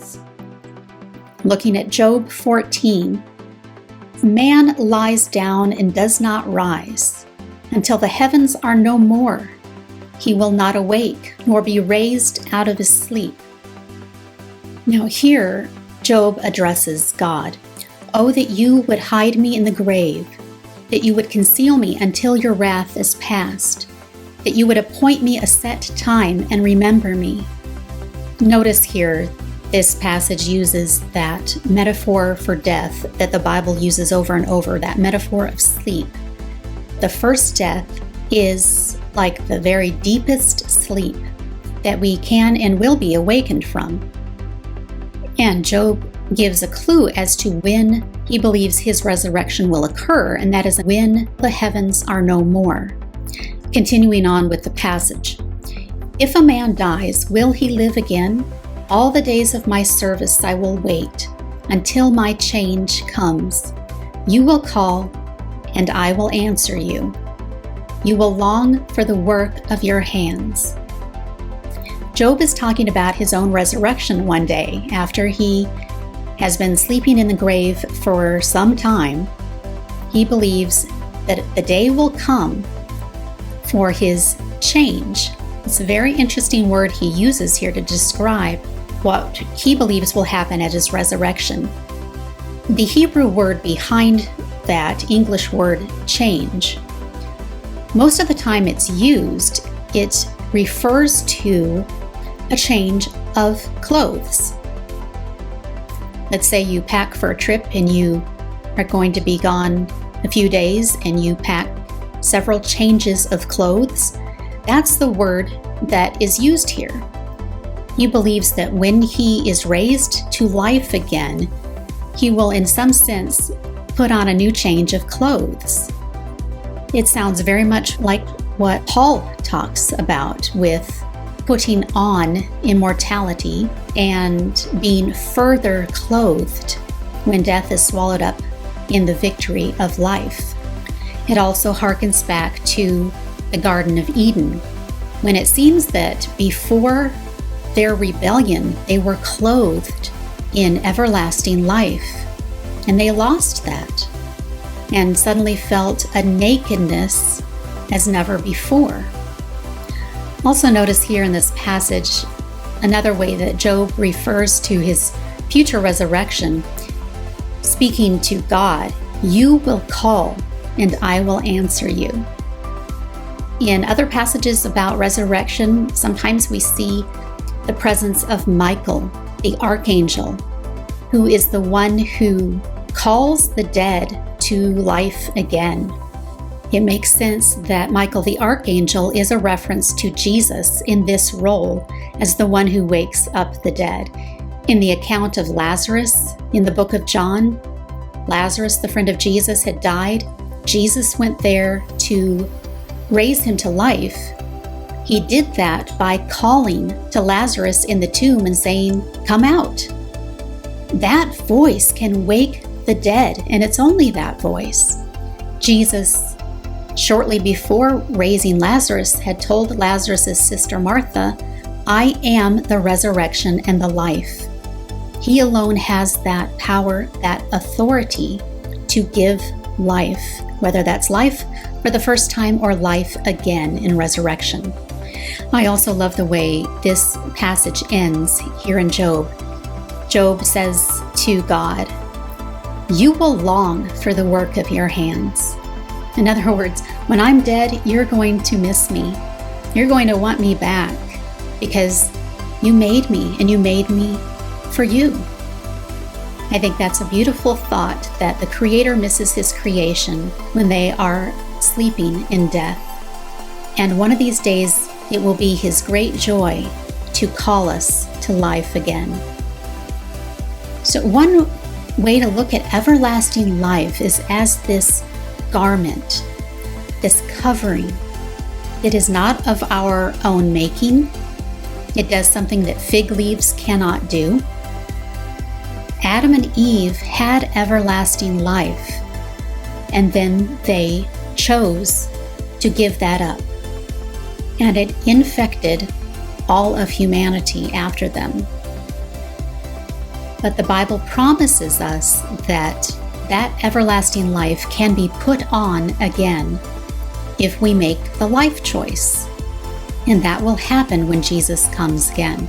thoughts. Looking at Job 14, man lies down and does not rise until the heavens are no more. He will not awake nor be raised out of his sleep. Now here, Job addresses God. Oh, that you would hide me in the grave, that you would conceal me until your wrath is past, that you would appoint me a set time and remember me. Notice here, this passage uses that metaphor for death that the Bible uses over and over, that metaphor of sleep. The first death is like the very deepest sleep that we can and will be awakened from. And Job gives a clue as to when he believes his resurrection will occur, and that is when the heavens are no more. Continuing on with the passage. If a man dies, will he live again? All the days of my service I will wait until my change comes. You will call, and I will answer you. You will long for the work of your hands. Job is talking about his own resurrection one day after he has been sleeping in the grave for some time. He believes that the day will come for his change. It's a very interesting word he uses here to describe what he believes will happen at his resurrection. The Hebrew word behind that English word change, most of the time it's used, it refers to a change of clothes. Let's say you pack for a trip and you are going to be gone a few days and you pack several changes of clothes. That's the word that is used here. He believes that when he is raised to life again, he will in some sense put on a new change of clothes. It sounds very much like what Paul talks about with putting on immortality and being further clothed when death is swallowed up in the victory of life. It also harkens back to the Garden of Eden, when it seems that before their rebellion, they were clothed in everlasting life, and they lost that and suddenly felt a nakedness as never before. Also notice here in this passage another way that Job refers to his future resurrection, speaking to God. You will call, and I will answer you. In other passages about resurrection, sometimes we see the presence of Michael, the archangel, who is the one who calls the dead to life again. It makes sense that Michael the archangel is a reference to Jesus in this role as the one who wakes up the dead. In the account of Lazarus in the book of John, Lazarus, the friend of Jesus, had died. Jesus went there to raise him to life. He did that by calling to Lazarus in the tomb and saying, "Come out." That voice can wake the dead, and it's only that voice. Jesus, shortly before raising Lazarus, had told Lazarus' sister Martha, "I am the resurrection and the life." He alone has that power, that authority to give life, whether that's life for the first time or life again in resurrection. I also love the way this passage ends here in Job. Job says to God, "You will long for the work of your hands." In other words, when I'm dead, you're going to miss me. You're going to want me back because you made me and you made me for you. I think that's a beautiful thought, that the Creator misses His creation when they are sleeping in death. And one of these days, it will be His great joy to call us to life again. So one way to look at everlasting life is as this garment, this covering. It is not of our own making. It does something that fig leaves cannot do. Adam and Eve had everlasting life, and then they chose to give that up. And it infected all of humanity after them. But the Bible promises us that everlasting life can be put on again if we make the life choice. And that will happen when Jesus comes again.